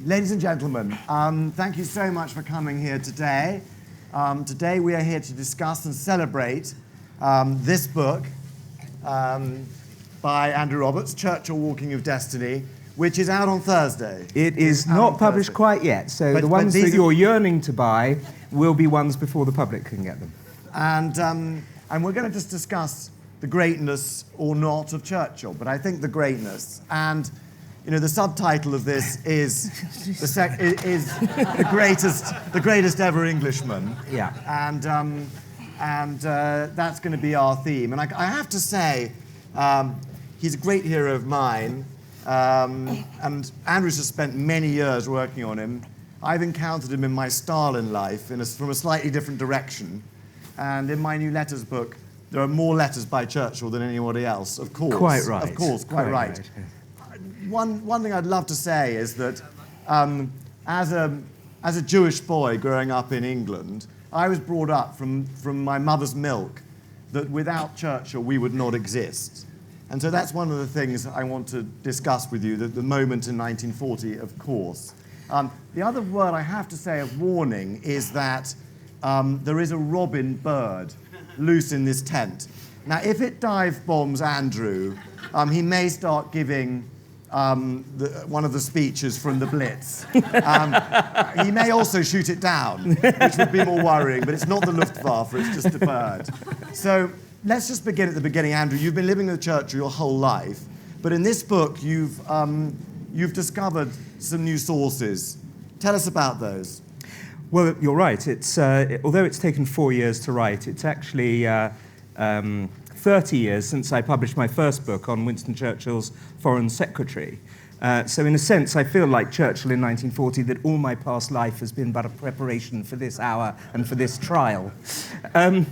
Ladies and gentlemen, thank you so much for coming here today. Today we are here to discuss and celebrate this book by Andrew Roberts, Churchill Walking of Destiny, which is out on Thursday. It is not published quite yet, so the ones that you're yearning to buy will be ones before the public can get them. And we're going to just discuss the greatness or not of Churchill, but I think the greatness. And you know, the subtitle of this is the greatest ever Englishman. Yeah. And that's going to be our theme. And I have to say, he's a great hero of mine. And Andrew's has spent many years working on him. I've encountered him in my Stalin life from a slightly different direction. And in my new letters book, there are more letters by Churchill than anybody else, of course. Quite right. Of course, quite right. One thing I'd love to say is that as a Jewish boy growing up in England, I was brought up from my mother's milk that without Churchill we would not exist. And so that's one of the things I want to discuss with you, the moment in 1940, of course. The other word I have to say of warning is that there is a robin bird loose in this tent. Now, if it dive bombs Andrew, he may start giving one of the speeches from the Blitz. He may also shoot it down, which would be more worrying, but it's not the Luftwaffe, it's just a bird. So let's just begin at the beginning. Andrew, you've been living with Churchill your whole life, but in this book you've discovered some new sources. Tell us about those. Well, you're right. It's although it's taken 4 years to write, it's actually 30 years since I published my first book on Winston Churchill's Foreign Secretary. So in a sense, I feel like Churchill in 1940, that all my past life has been but a preparation for this hour and for this trial. When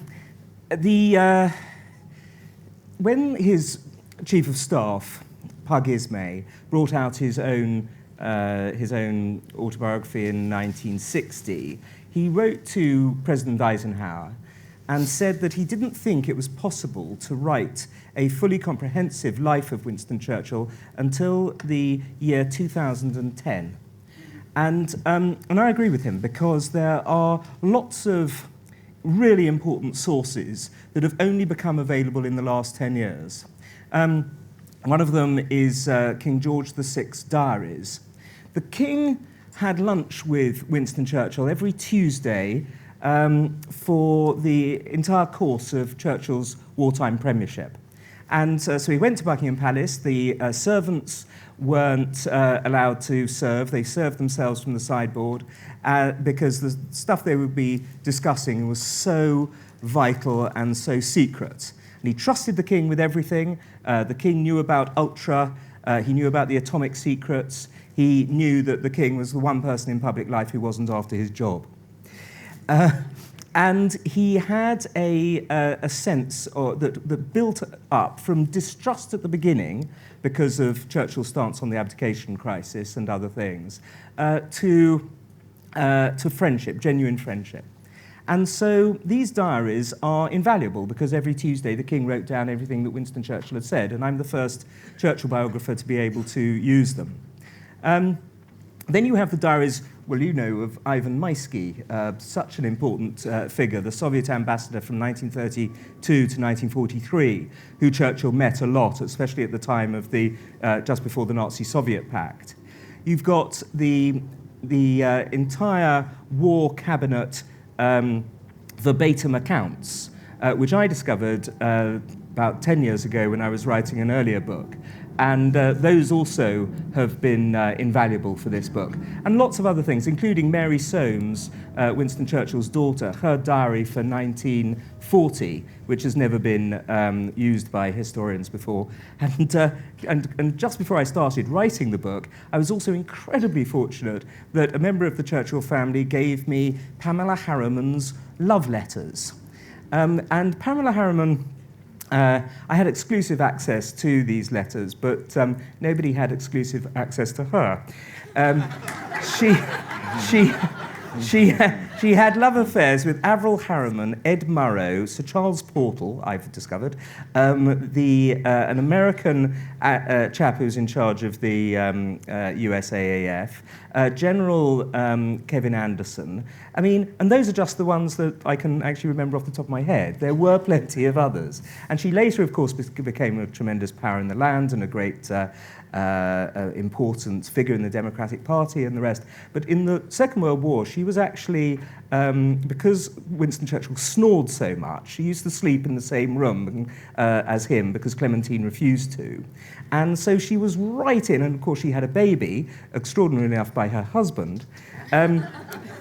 his chief of staff, Pug Ismay, brought out his own autobiography in 1960, he wrote to President Eisenhower and said that he didn't think it was possible to write a fully comprehensive life of Winston Churchill until the year 2010. And I agree with him, because there are lots of really important sources that have only become available in the last 10 years. One of them is King George VI's diaries. The King had lunch with Winston Churchill every Tuesday for the entire course of Churchill's wartime premiership. And so he went to Buckingham Palace. The servants weren't allowed to serve. They served themselves from the sideboard because the stuff they would be discussing was so vital and so secret. And he trusted the King with everything. The King knew about Ultra. He knew about the atomic secrets. He knew that the King was the one person in public life who wasn't after his job. And he had a sense that built up from distrust at the beginning because of Churchill's stance on the abdication crisis and other things, to friendship, genuine friendship. And so these diaries are invaluable, because every Tuesday the King wrote down everything that Winston Churchill had said, and I'm the first Churchill biographer to be able to use them. Then you have the diaries, well, you know, of Ivan Maisky, such an important figure, the Soviet ambassador from 1932 to 1943, who Churchill met a lot, especially at the time of just before the Nazi-Soviet pact. You've got the entire war cabinet verbatim accounts, which I discovered about 10 years ago when I was writing an earlier book. And those also have been invaluable for this book. And lots of other things, including Mary Soames, Winston Churchill's daughter, her diary for 1940, which has never been used by historians before. And just before I started writing the book, I was also incredibly fortunate that a member of the Churchill family gave me Pamela Harriman's love letters. And Pamela Harriman, I had exclusive access to these letters, but nobody had exclusive access to her. She had love affairs with Averell Harriman, Ed Murrow, Sir Charles Portal, I've discovered, an American chap who's in charge of the USAAF, General Kevin Anderson. I mean, and those are just the ones that I can actually remember off the top of my head. There were plenty of others. And she later, of course, became a tremendous power in the land and a great important figure in the Democratic Party and the rest. But in the Second World War, she was actually, because Winston Churchill snored so much, she used to sleep in the same room as him because Clementine refused to. And so she was right in, and of course she had a baby, extraordinarily enough by her husband, in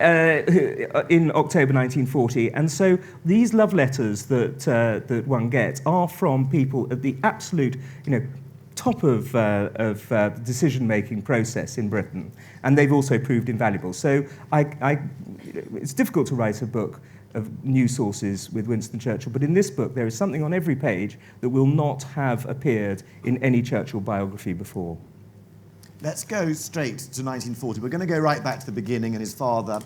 October 1940. And so these love letters that one gets are from people at the absolute, top of the decision-making process in Britain, and they've also proved invaluable. So it's difficult to write a book of news sources with Winston Churchill, but in this book there is something on every page that will not have appeared in any Churchill biography before. Let's go straight to 1940. We're going to go right back to the beginning and his father,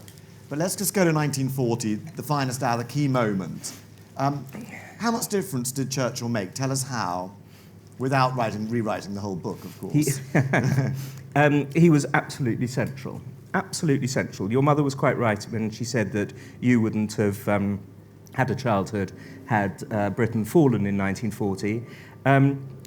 but let's just go to 1940, the finest hour, the key moment. How much difference did Churchill make? Tell us how. Without rewriting the whole book, of course. He was absolutely central. Absolutely central. Your mother was quite right when she said that you wouldn't have had a childhood had Britain fallen in 1940,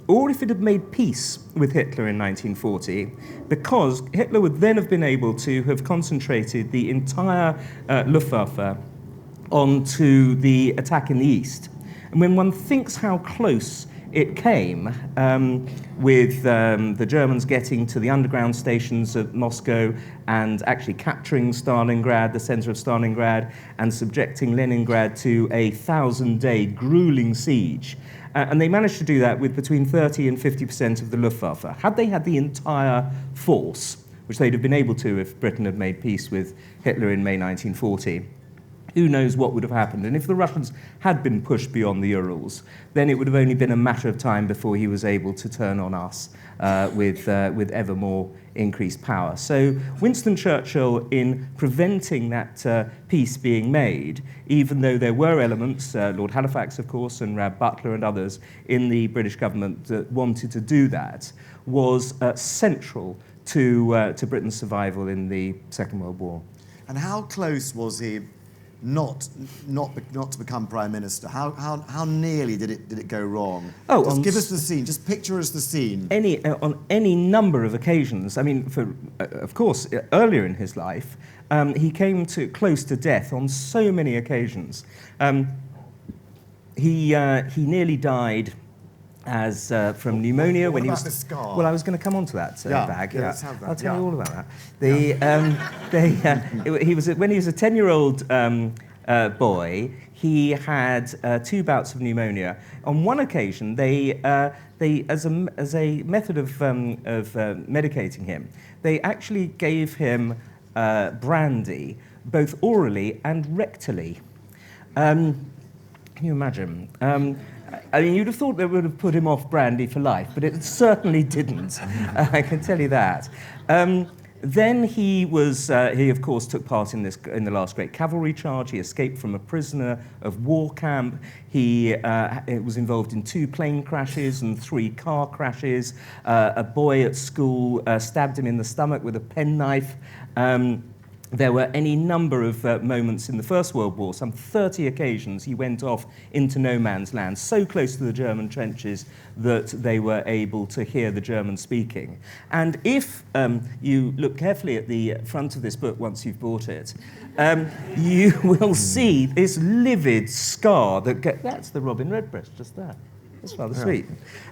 or if it had made peace with Hitler in 1940, because Hitler would then have been able to have concentrated the entire Luftwaffe onto the attack in the east. And when one thinks how close it came with the Germans getting to the underground stations at Moscow and actually capturing Stalingrad, the center of Stalingrad, and subjecting Leningrad to a 1,000-day grueling siege. And they managed to do that with between 30 and 50% of the Luftwaffe. Had they had the entire force, which they'd have been able to if Britain had made peace with Hitler in May 1940, who knows what would have happened? And if the Russians had been pushed beyond the Urals, then it would have only been a matter of time before he was able to turn on us with ever more increased power. So Winston Churchill, in preventing that peace being made, even though there were elements, Lord Halifax, of course, and Rab Butler and others in the British government that wanted to do that, was central to Britain's survival in the Second World War. And how close was he not to become Prime Minister? How nearly did it go wrong? Oh, just give us the scene. Just picture us the scene. On any number of occasions. I mean, of course, earlier in his life, he came close to death on so many occasions. He nearly died from pneumonia when he was. The scar? Well, I was going to come on to that, Bag. Yeah, let's have that. I'll tell you all about that. When he was a 10-year-old boy, he had 2 bouts of pneumonia. On one occasion, they as a method of medicating him, they actually gave him brandy, both orally and rectally. Can you imagine? I mean, you'd have thought they would have put him off brandy for life, but it certainly didn't. I can tell you that. Then he of course took part in the last great cavalry charge. He escaped from a prisoner of war camp. He was involved in 2 plane crashes and 3 car crashes. A boy at school stabbed him in the stomach with a penknife. There were any number of moments in the First World War, some 30 occasions he went off into no man's land, so close to the German trenches that they were able to hear the Germans speaking. And if you look carefully at the front of this book once you've bought it, you will see this livid scar that's the Robin Redbreast just there. That's rather sweet.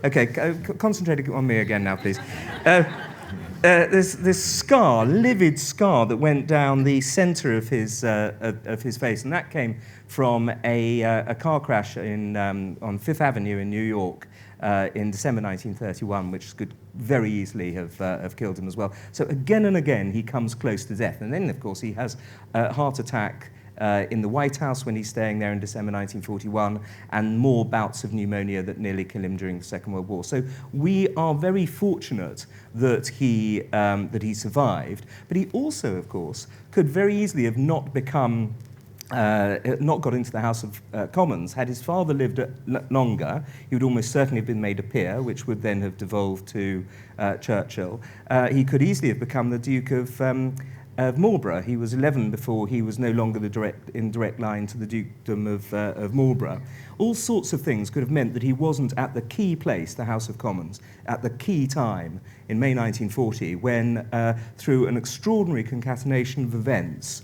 Okay, concentrate on me again now, please. This scar, livid scar, that went down the centre of his face, and that came from a car crash on Fifth Avenue in New York in December 1931, which could very easily have killed him as well. So again and again, he comes close to death, and then of course he has a heart attack in the White House when he's staying there in December 1941, and more bouts of pneumonia that nearly kill him during the Second World War. So we are very fortunate that he survived, but he also, of course, could very easily have not become not got into the House of Commons. Had his father lived longer, he would almost certainly have been made a peer, which would then have devolved to Churchill. He could easily have become the Duke of Marlborough. He was 11 before he was no longer in direct line to the Dukedom of Marlborough. All sorts of things could have meant that he wasn't at the key place, the House of Commons, at the key time in May 1940, when, through an extraordinary concatenation of events,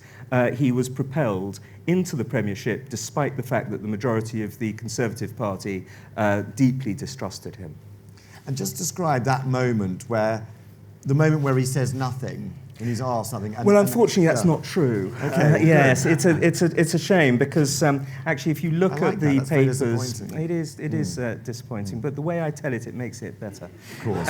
he was propelled into the premiership, despite the fact that the majority of the Conservative Party deeply distrusted him. And just describe that moment where he says nothing and he's asked something. Well, unfortunately, that's not true. Okay, yes, it's a shame, because actually, if you look at the papers, it is disappointing. But the way I tell it, it makes it better. Of course.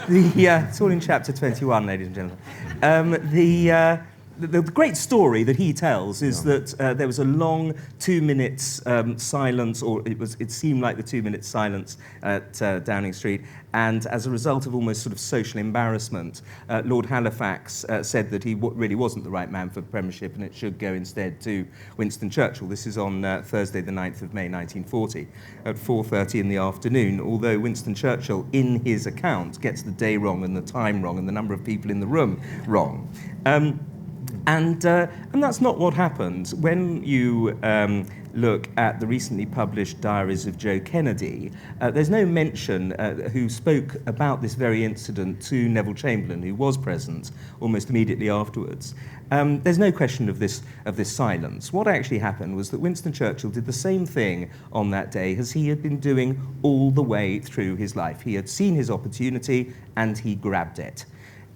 It's all in chapter 21, ladies and gentlemen. The great story that he tells is that there was a long 2 minutes silence, or it seemed like the 2 minute silence at Downing Street, and as a result of almost sort of social embarrassment, Lord Halifax said that he really wasn't the right man for the premiership, and it should go instead to Winston Churchill. This is on Thursday the 9th of May 1940 at 4:30 in the afternoon, although Winston Churchill in his account gets the day wrong and the time wrong and the number of people in the room wrong. And that's not what happened. When you look at the recently published diaries of Joe Kennedy, there's no mention who spoke about this very incident to Neville Chamberlain, who was present almost immediately afterwards. There's no question of this silence. What actually happened was that Winston Churchill did the same thing on that day as he had been doing all the way through his life. He had seen his opportunity and he grabbed it.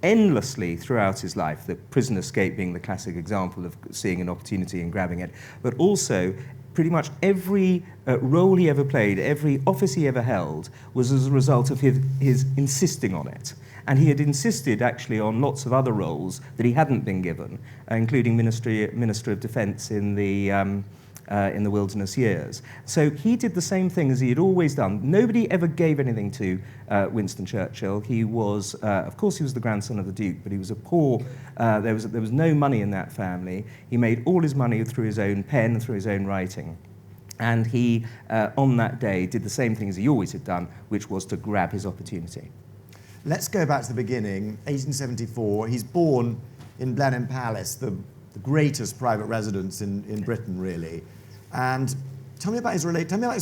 Endlessly throughout his life, the prison escape being the classic example of seeing an opportunity and grabbing it, but also pretty much every role he ever played, every office he ever held, was as a result of his insisting on it. And he had insisted actually on lots of other roles that he hadn't been given, including Minister of Defence in the wilderness years. So he did the same thing as he had always done. Nobody ever gave anything to Winston Churchill. He was, of course, he was the grandson of the Duke, but he was a poor, there was no money in that family. He made all his money through his own pen, through his own writing. And he, on that day, did the same thing as he always had done, which was to grab his opportunity. Let's go back to the beginning, 1874. He's born in Blenheim Palace, the greatest private residence in Britain, really. And tell me about his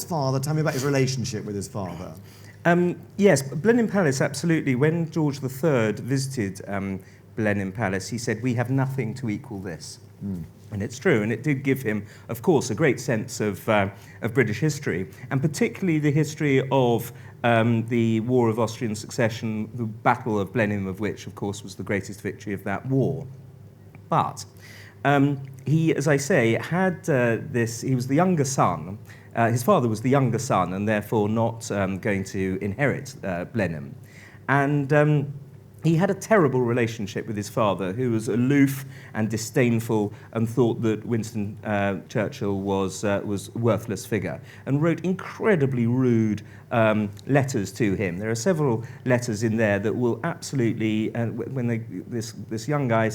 father, tell me about his relationship with his father. Yes, Blenheim Palace, absolutely. When George III visited Blenheim Palace, he said, "We have nothing to equal this." Mm. And it's true, and it did give him, of course, a great sense of British history, and particularly the history of the War of Austrian Succession, the Battle of Blenheim, of which, of course, was the greatest victory of that war. But he, as I say, had he was the younger son. His father was the younger son and therefore not going to inherit Blenheim. And he had a terrible relationship with his father, who was aloof and disdainful and thought that Winston Churchill was a worthless figure, and wrote incredibly rude letters to him. There are several letters in there that will absolutely, this young guy,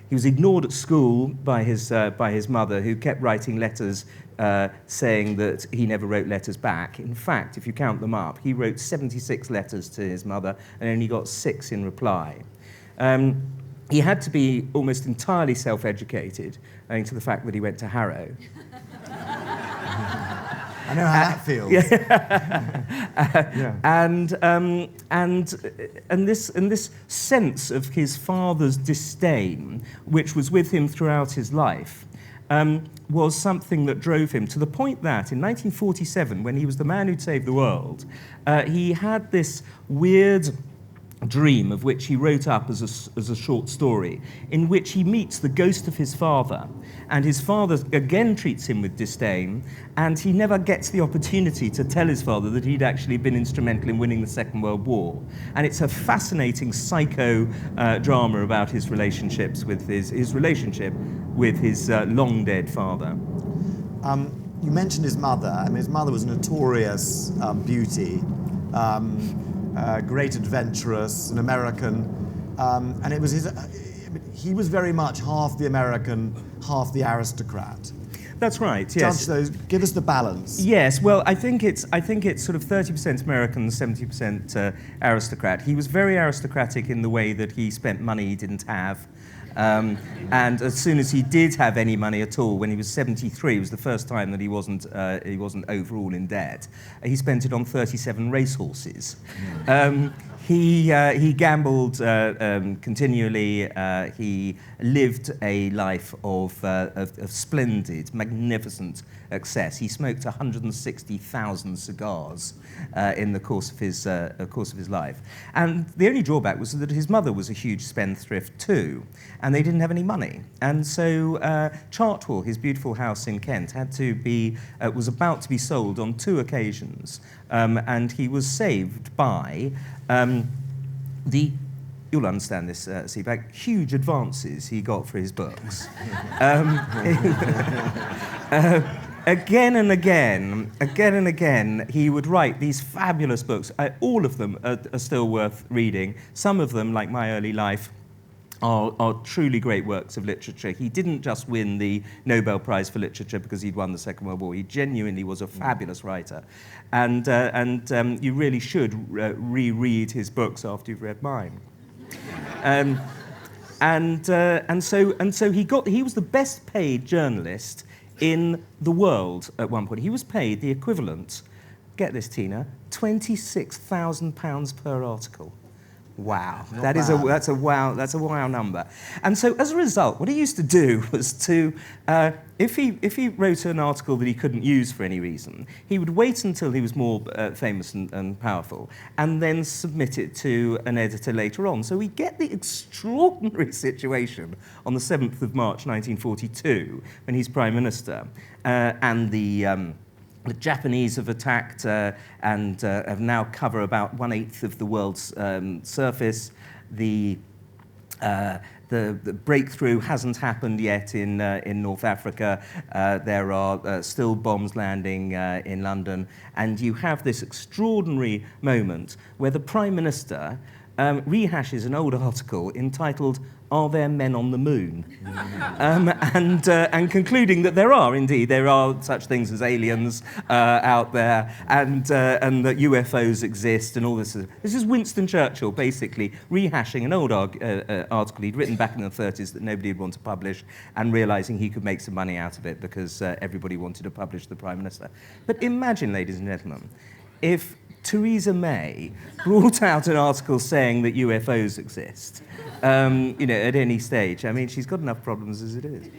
he was ignored at school by his mother, who kept writing letters saying that he never wrote letters back. In fact, if you count them up, he wrote 76 letters to his mother and only got 6 in reply. He had to be almost entirely self-educated, owing to the fact that he went to Harrow. I know how that feels. And this sense of his father's disdain, which was with him throughout his life, was something that drove him to the point that in 1947, when he was the man who'd saved the world, he had this weird dream, of which he wrote up as a short story, in which he meets the ghost of his father, and his father again treats him with disdain, and he never gets the opportunity to tell his father that he'd actually been instrumental in winning the Second World War. And it's a fascinating psycho drama about his relationships with his relationship with his long dead father. You mentioned his mother. I mean, his mother was a notorious beauty. Great adventurous, an American, and it was he was very much half the American, half the aristocrat. That's right. Yes. Judge those. Give us the balance. Yes. Well, I think it's sort of 30% American, 70% aristocrat. He was very aristocratic in the way that he spent money he didn't have. And as soon as he did have any money at all, when he was 73, it was the first time that he wasn't overall in debt. He spent it on 37 racehorses. He gambled continually. He lived a life of splendid, magnificent excess. He smoked 160,000 cigars in the course of his life. And the only drawback was that his mother was a huge spendthrift too, and they didn't have any money. And so Chartwell, his beautiful house in Kent, was about to be sold on 2 occasions, and he was saved by you'll understand this, Sebag, huge advances he got for his books. Again and again, he would write these fabulous books. All of them are still worth reading. Some of them, like My Early Life, are truly great works of literature. He didn't just win the Nobel Prize for Literature because he'd won the Second World War. He genuinely was a fabulous writer. And you really should reread his books after you've read mine. So he was the best paid journalist in the world at one point. He was paid the equivalent, get this, Tina, £26,000 per article. Wow, that's a wow number. And so as a result, what he used to do was to, if he wrote an article that he couldn't use for any reason, he would wait until he was more famous and powerful, and then submit it to an editor later on. So we get the extraordinary situation on the 7th of March 1942, when he's Prime Minister, and the Japanese have attacked and have now cover about 1/8 of the world's surface. The breakthrough hasn't happened yet in North Africa. There are still bombs landing in London, and you have this extraordinary moment where the Prime Minister rehashes an old article entitled "Are There Men on the Moon?" and concluding that there are such things as aliens out there, and that UFOs exist, and all this. This is Winston Churchill basically rehashing an old article he'd written back in the 30s that nobody would want to publish, and realising he could make some money out of it because everybody wanted to publish the Prime Minister. But imagine, ladies and gentlemen, if Theresa May brought out an article saying that UFOs exist, at any stage. I mean, she's got enough problems as it is.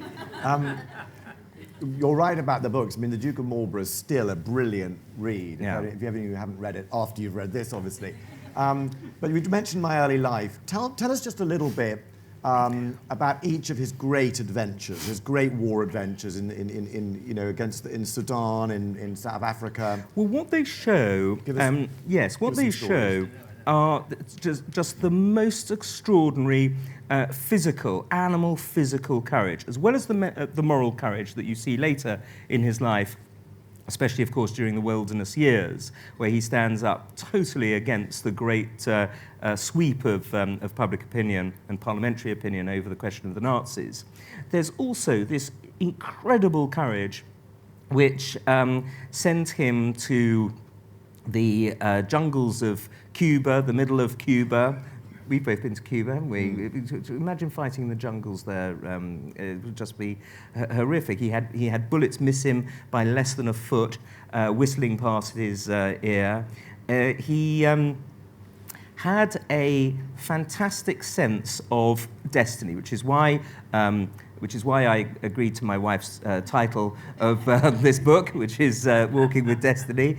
You're right about the books. I mean, The Duke of Marlborough is still a brilliant read. Yeah. If you haven't read it after you've read this, obviously. But you mentioned My Early Life. Tell us just a little bit about each of his great adventures, his great war adventures in Sudan, in South Africa. Well, what they show, are just the most extraordinary animal physical courage, as well as the moral courage that you see later in his life, especially, of course, during the wilderness years, where he stands up totally against the great sweep of public opinion and parliamentary opinion over the question of the Nazis. There's also this incredible courage which sent him to the jungles of Cuba, the middle of Cuba. We've both been to Cuba, haven't we? Imagine fighting in the jungles there. It would just be horrific. He had bullets miss him by less than a foot, whistling past his ear. He had a fantastic sense of destiny, which is why which is why I agreed to my wife's title of this book, which is Walking with Destiny,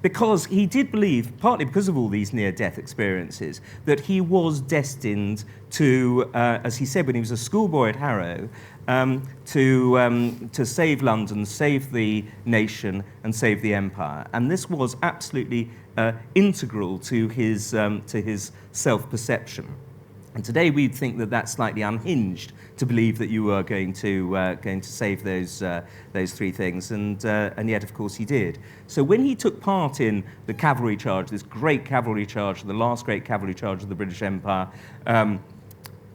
because he did believe, partly because of all these near-death experiences, that he was destined to, as he said when he was a schoolboy at Harrow, to save London, save the nation, and save the empire. And this was absolutely integral to his self-perception. And today we'd think that that's slightly unhinged to believe that you were going to save those three things, and yet, of course, he did. So when he took part in the cavalry charge, this great cavalry charge, the last great cavalry charge of the British Empire,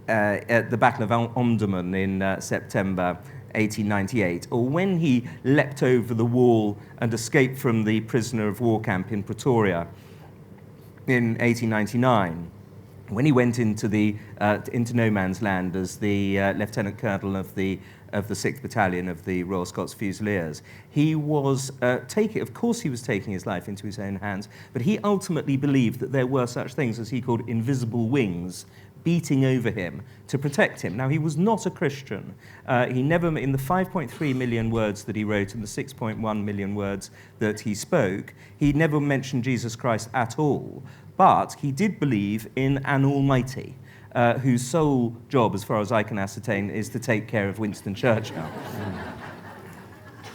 at the Battle of Omdurman in September 1898, or when he leapt over the wall and escaped from the prisoner of war camp in Pretoria in 1899, when he went into no man's land as the Lieutenant Colonel of the 6th Battalion of the Royal Scots Fusiliers, he was of course he was taking his life into his own hands, but he ultimately believed that there were such things as he called invisible wings beating over him to protect him. Now, he was not a Christian. He never, in the 5.3 million words that he wrote and the 6.1 million words that he spoke, he never mentioned Jesus Christ at all. But he did believe in an Almighty, whose sole job, as far as I can ascertain, is to take care of Winston Churchill.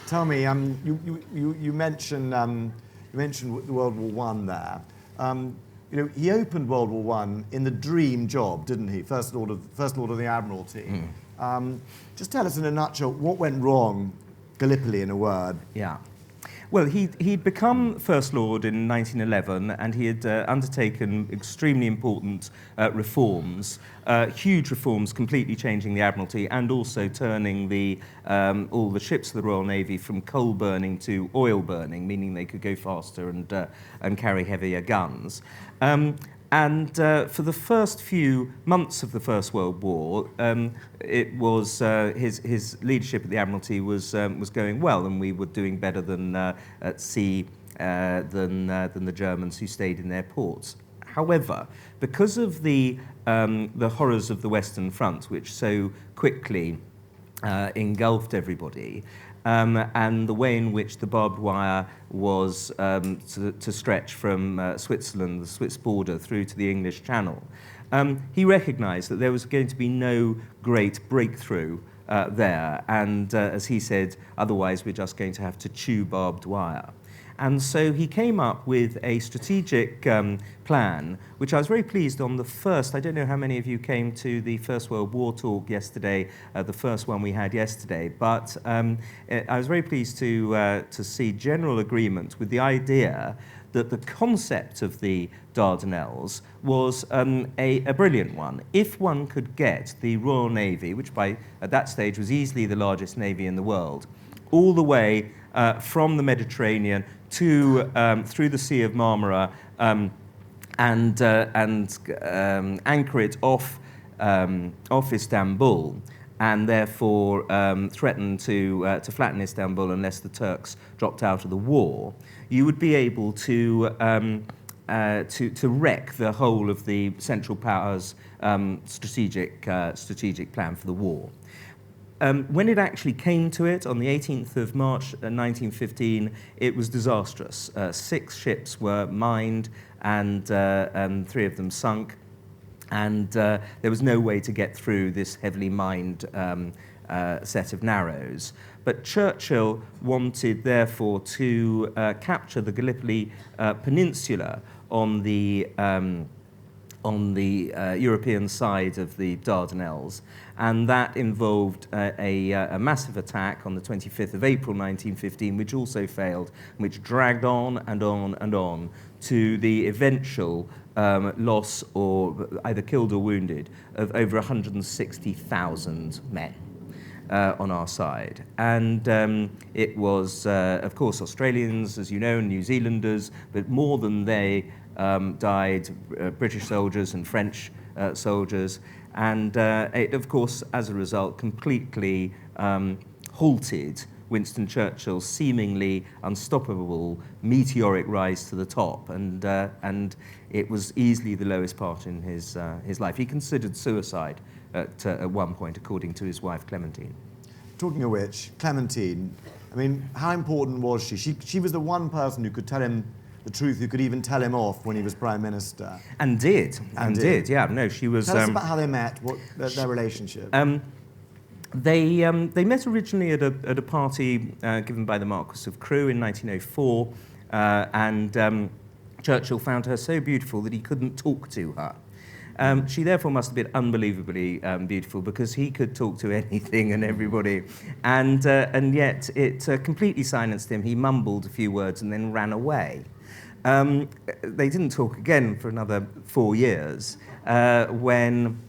Tell me, you mentioned World War I there. He opened World War I in the dream job, didn't he? First Lord of the Admiralty. Just tell us in a nutshell what went wrong, Gallipoli in a word. Yeah. Well, he'd become First Lord in 1911, and he had undertaken extremely important reforms, huge reforms, completely changing the Admiralty, and also turning all the ships of the Royal Navy from coal burning to oil burning, meaning they could go faster and carry heavier guns. And for the first few months of the First World War, it was his leadership at the Admiralty was going well, and we were doing better than at sea than the Germans who stayed in their ports. However, because of the horrors of the Western Front, which so quickly engulfed everybody, and the way in which the barbed wire was to stretch from Switzerland, the Swiss border, through to the English Channel, he recognised that there was going to be no great breakthrough there, and as he said, otherwise we're just going to have to chew barbed wire. And so he came up with a strategic plan, which I was very pleased on the first. I don't know how many of you came to the First World War talk yesterday, the first one we had yesterday, but I was very pleased to see general agreement with the idea that the concept of the Dardanelles was a brilliant one. If one could get the Royal Navy, which at that stage was easily the largest navy in the world, all the way from the Mediterranean to through the Sea of Marmara and anchor it off Istanbul, and therefore threaten to flatten Istanbul unless the Turks dropped out of the war, you would be able to wreck the whole of the Central Powers' strategic plan for the war. When it actually came to it, on the 18th of March 1915, it was disastrous. 6 ships were mined and 3 of them sunk, and there was no way to get through this heavily mined set of narrows. But Churchill wanted, therefore, to capture the Gallipoli Peninsula on the European side of the Dardanelles, and that involved a massive attack on the 25th of April 1915, which also failed, which dragged on and on and on to the eventual loss, or either killed or wounded, of over 160,000 men on our side. And it was, of course, Australians, as you know, and New Zealanders, but more than they died, British soldiers and French soldiers, and it, of course, as a result, completely halted Winston Churchill's seemingly unstoppable meteoric rise to the top, and it was easily the lowest part in his life. He considered suicide at one point, according to his wife Clementine. Talking of which, Clementine, I mean, how important was she? She was the one person who could tell him the truth, who could even tell him off when he was Prime Minister. And did, yeah. No, she was... Tell us about how they met, their relationship. They met originally at a party given by the Marquis of Crewe in 1904, and Churchill found her so beautiful that he couldn't talk to her. She therefore must have been unbelievably beautiful, because he could talk to anything and everybody, and yet it completely silenced him. He mumbled a few words and then ran away. They didn't talk again for another 4 years, when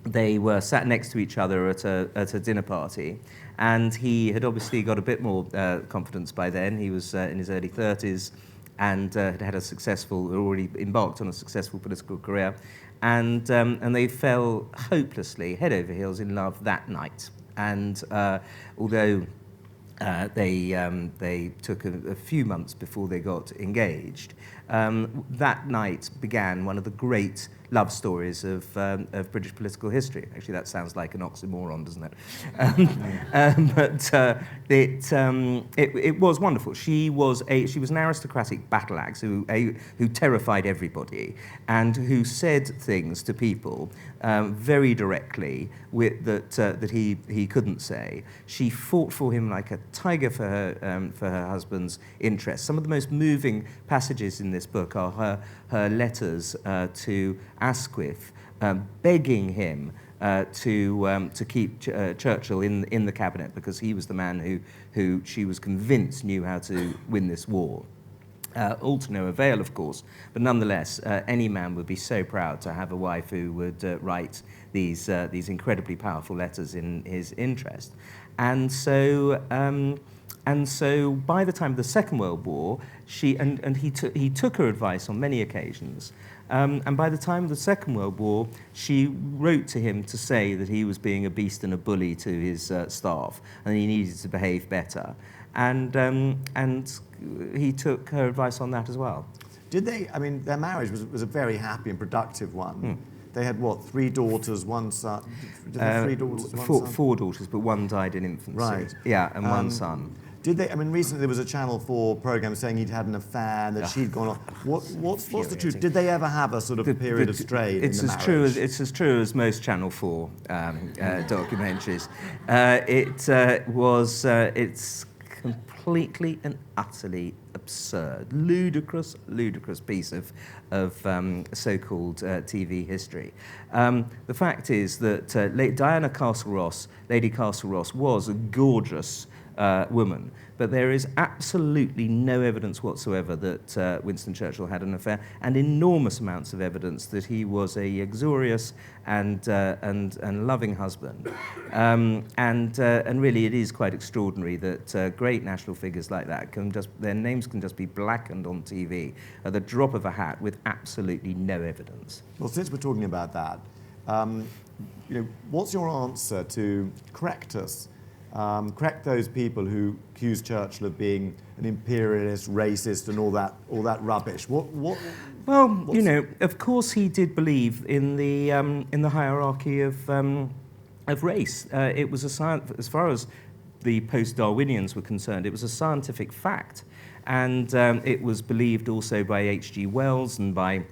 they were sat next to each other at a dinner party, and he had obviously got a bit more confidence by then. He was in his early 30s and had already embarked on a successful political career, and they fell hopelessly head over heels in love that night. And although they took a few months before they got engaged, that night began one of the great love stories of British political history. Actually, that sounds like an oxymoron, doesn't it? But it was wonderful. She was an aristocratic battle axe who terrified everybody, and who said things to people very directly that he couldn't say. She fought for him like a tiger for her husband's interests. Some of the most moving passages in this book are her letters to Asquith, begging him to keep Churchill in the cabinet, because he was the man who she was convinced knew how to win this war. All to no avail, of course, but nonetheless, any man would be so proud to have a wife who would write these incredibly powerful letters in his interest. And so by the time of the Second World War, he took her advice on many occasions. And by the time of the Second World War, she wrote to him to say that he was being a beast and a bully to his staff, and he needed to behave better. And he took her advice on that as well. Did they? I mean, their marriage was a very happy and productive one. They had, what, 3 daughters, 1 son? Did they have 3 daughters, 1 son? 4 daughters, but 1 died in infancy. Right. Yeah, and 1 son. Did they? I mean, recently there was a Channel 4 programme saying he'd had an affair and that she'd gone off. What's the truth? Did they ever have a sort of period of strain in the marriage? It's as true as most Channel 4 documentaries. It's completely and utterly absurd, ludicrous piece of so-called TV history. The fact is that Diana Castle-Ross, Lady Castle-Ross, was a gorgeous woman, but there is absolutely no evidence whatsoever that Winston Churchill had an affair, and enormous amounts of evidence that he was a uxorious and loving husband. And really, it is quite extraordinary that great national figures like that their names can just be blackened on TV at the drop of a hat with absolutely no evidence. Well, since we're talking about that, what's your answer to correct those people who accuse Churchill of being an imperialist, racist, and all that rubbish? Of course he did believe in the hierarchy of race. It was a science, as far as the post-Darwinians were concerned, it was a scientific fact, and it was believed also by H.G. Wells and by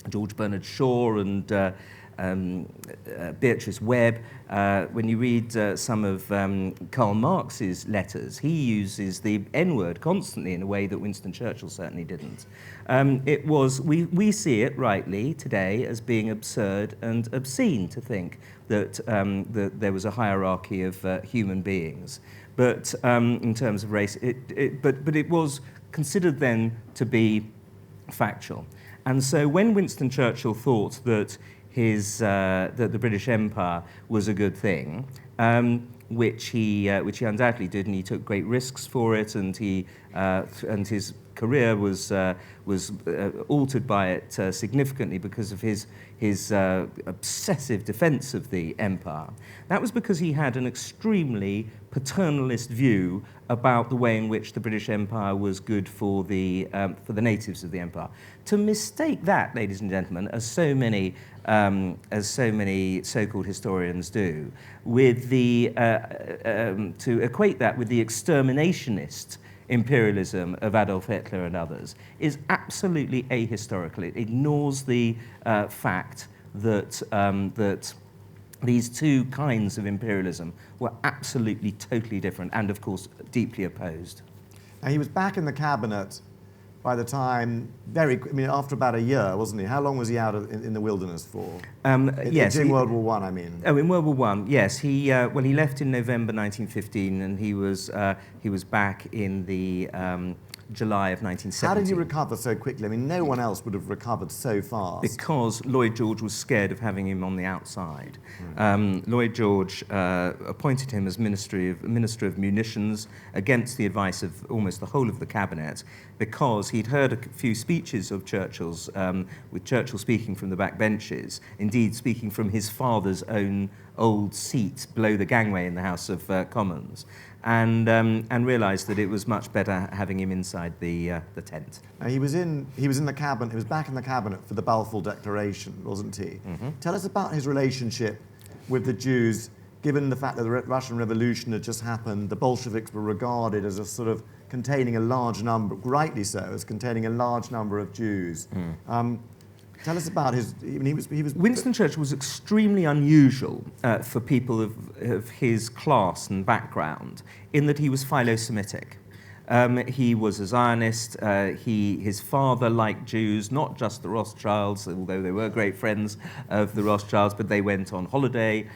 George Bernard Shaw and Beatrice Webb. When you read some of Karl Marx's letters, he uses the N-word constantly in a way that Winston Churchill certainly didn't. We see it rightly today as being absurd and obscene to think that there was a hierarchy of human beings. But in terms of race, but it was considered then to be factual. And so when Winston Churchill thought that that the British Empire was a good thing, which he undoubtedly did, and he took great risks for it, and his career was altered by it significantly because of his obsessive defence of the empire. That was because he had an extremely paternalist view about the way in which the British Empire was good for the natives of the empire. To mistake that, ladies and gentlemen, as so many so-called historians do, with to equate that with the exterminationist imperialism of Adolf Hitler and others, is absolutely ahistorical. It ignores the fact that these two kinds of imperialism were absolutely, totally different and, of course, deeply opposed. Now, he was back in the cabinet by the time, after about a year, wasn't he? How long was he out in the wilderness for? Yes. In World War I, I mean. Oh, in World War I, yes. He left in November 1915, and he was back in the July of 1970. How did he recover so quickly? I mean, no one else would have recovered so fast. Because Lloyd George was scared of having him on the outside. Lloyd George appointed him as Minister of Munitions against the advice of almost the whole of the cabinet, because he'd heard a few speeches of Churchill's, with Churchill speaking from the back benches, indeed speaking from his father's own old seat below the gangway in the House of Commons, and realised that it was much better having him inside the tent. Now, he was in the cabinet. He was back in the cabinet for the Balfour Declaration, wasn't he? Mm-hmm. Tell us about his relationship with the Jews, given the fact that the Russian Revolution had just happened. The Bolsheviks were regarded as a sort of containing a large number, rightly so, as containing a large number of Jews. Tell us about his. He was. Winston Churchill was extremely unusual for people of his class and background, in that he was philo-Semitic. He was a Zionist. His father liked Jews, not just the Rothschilds, although they were great friends of the Rothschilds, but they went on holiday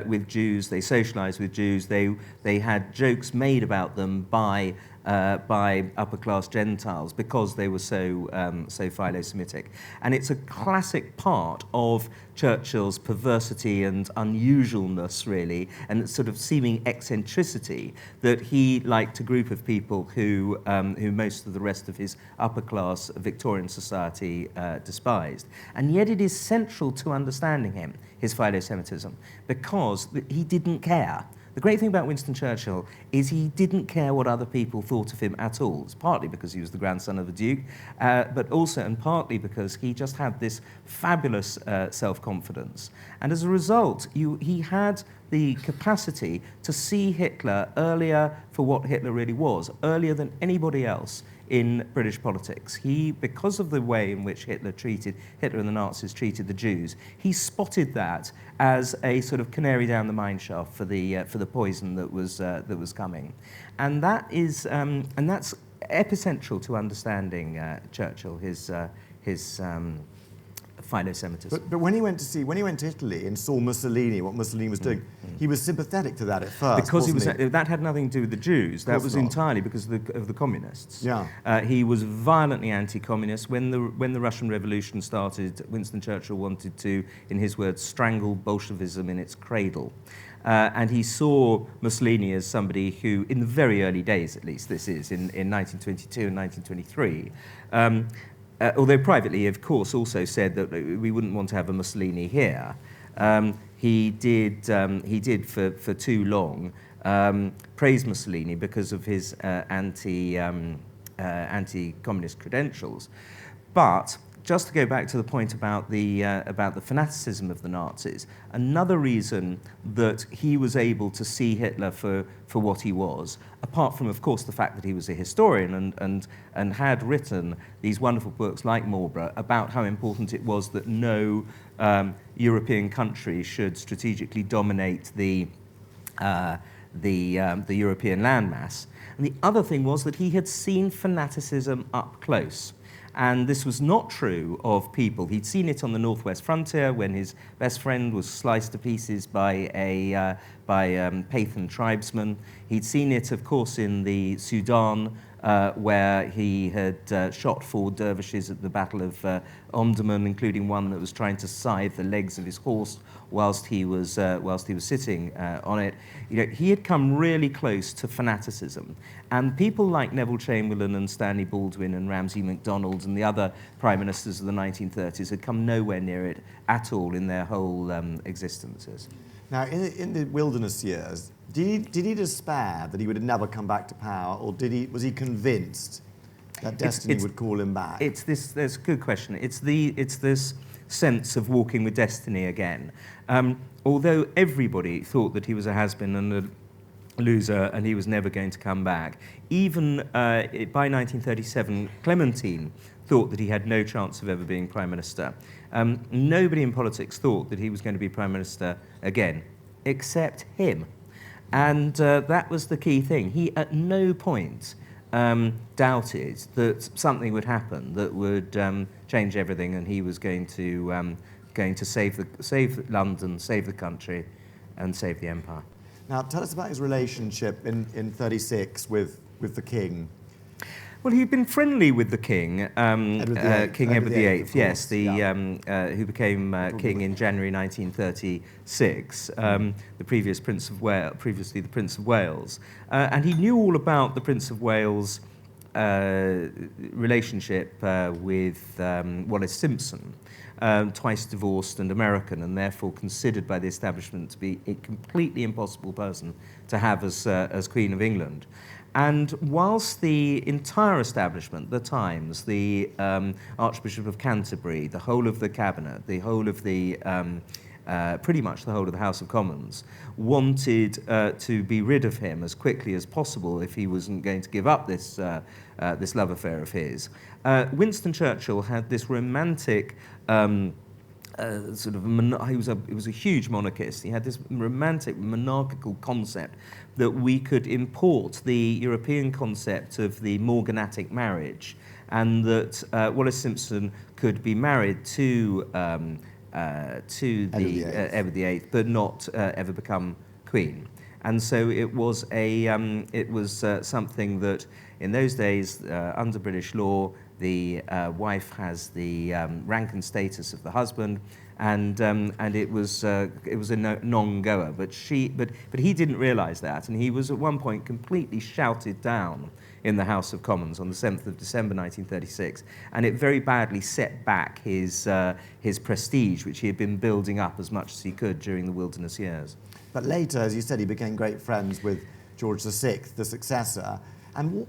with Jews. They socialized with Jews. They had jokes made about them by upper-class Gentiles because they were so philo-Semitic. And it's a classic part of Churchill's perversity and unusualness, really, and sort of seeming eccentricity, that he liked a group of people who most of the rest of his upper-class Victorian society despised. And yet it is central to understanding him, his philo-Semitism, because he didn't care. The great thing about Winston Churchill is he didn't care what other people thought of him at all. It's partly because he was the grandson of a duke, but also and partly because he just had this fabulous self-confidence. And as a result, he had the capacity to see Hitler earlier for what Hitler really was, earlier than anybody else in British politics. Because of the way in which Hitler and the Nazis treated the Jews, he spotted that as a sort of canary down the mine shaft for the poison that was coming, and that's epicentral to understanding Churchill, his philo-Semitism. But when he went to Italy and saw Mussolini, what Mussolini was doing, he was sympathetic to that at first. Because that had nothing to do with the Jews. That was entirely because of the communists. Yeah. He was violently anti-communist. When the Russian Revolution started, Winston Churchill wanted to, in his words, strangle Bolshevism in its cradle. And he saw Mussolini as somebody who, in the very early days at least, this is, in 1922 and 1923, although privately, of course, also said that we wouldn't want to have a Mussolini here. He did for too long praise Mussolini because of his anti-communist credentials. But just to go back to the point about the fanaticism of the Nazis, another reason that he was able to see Hitler for what he was, apart from, of course, the fact that he was a historian and had written these wonderful books like Marlborough about how important it was that no European country should strategically dominate the European landmass. And the other thing was that he had seen fanaticism up close. And this was not true of people. He'd seen it on the northwest frontier when his best friend was sliced to pieces by Pathan tribesmen. He'd seen it, of course, in the Sudan where he had shot 4 dervishes at the Battle of Omdurman, including one that was trying to scythe the legs of his horse whilst he was sitting on it. You know, he had come really close to fanaticism, and people like Neville Chamberlain and Stanley Baldwin and Ramsay MacDonald and the other prime ministers of the 1930s had come nowhere near it at all in their whole existences. Now, in the wilderness years, did he despair that he would never come back to power, or was he convinced that destiny would call him back? That's a good question. It's this sense of walking with destiny again. Although everybody thought that he was a has-been and a loser and he was never going to come back, even by 1937, Clementine thought that he had no chance of ever being Prime Minister. Nobody in politics thought that he was going to be Prime Minister again, except him. And that was the key thing. He at no point doubted that something would happen that would change everything, and he was going to save London, save the country, and save the empire. Now, tell us about his relationship in 36 with the king. Well, he'd been friendly with the king, King Edward VIII, yes, who became king in January 1936, previously the Prince of Wales. And he knew all about the Prince of Wales' relationship with Wallis Simpson, twice divorced and American, and therefore considered by the establishment to be a completely impossible person to have as Queen of England. And whilst the entire establishment, the Times, the Archbishop of Canterbury, the whole of the cabinet, the whole of the, pretty much the whole of the House of Commons, wanted to be rid of him as quickly as possible if he wasn't going to give up this love affair of his, Winston Churchill had this romantic he was a huge monarchist. He had this romantic monarchical concept that we could import the European concept of the morganatic marriage, and that Wallis Simpson could be married to Edward VIII, but not ever become queen. And so it was something that in those days, under British law, the wife has the rank and status of the husband, and it was a non-goer. But he didn't realise that, and he was at one point completely shouted down in the House of Commons on the 7th of December 1936, and it very badly set back his prestige, which he had been building up as much as he could during the wilderness years. But later, as you said, he became great friends with George VI, the successor. And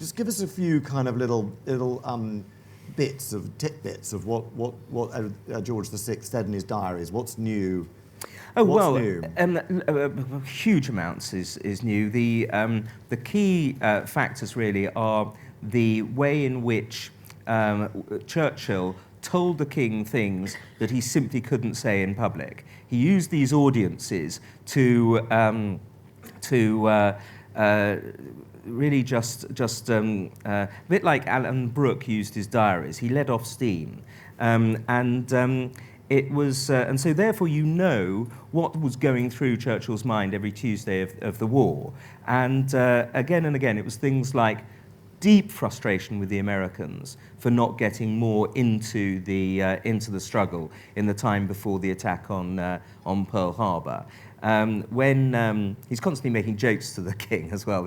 just give us a few kind of little tidbits of what George VI said in his diaries. What's new? Huge amounts is new. The key factors really are the way in which Churchill told the king things that he simply couldn't say in public. He used these audiences to really just a bit like Alan Brooke used his diaries. He let off steam, it was, and so therefore you know what was going through Churchill's mind every Tuesday of the war. And again and again, it was things like deep frustration with the Americans for not getting more into the struggle in the time before the attack on Pearl Harbor. When he's constantly making jokes to the king as well.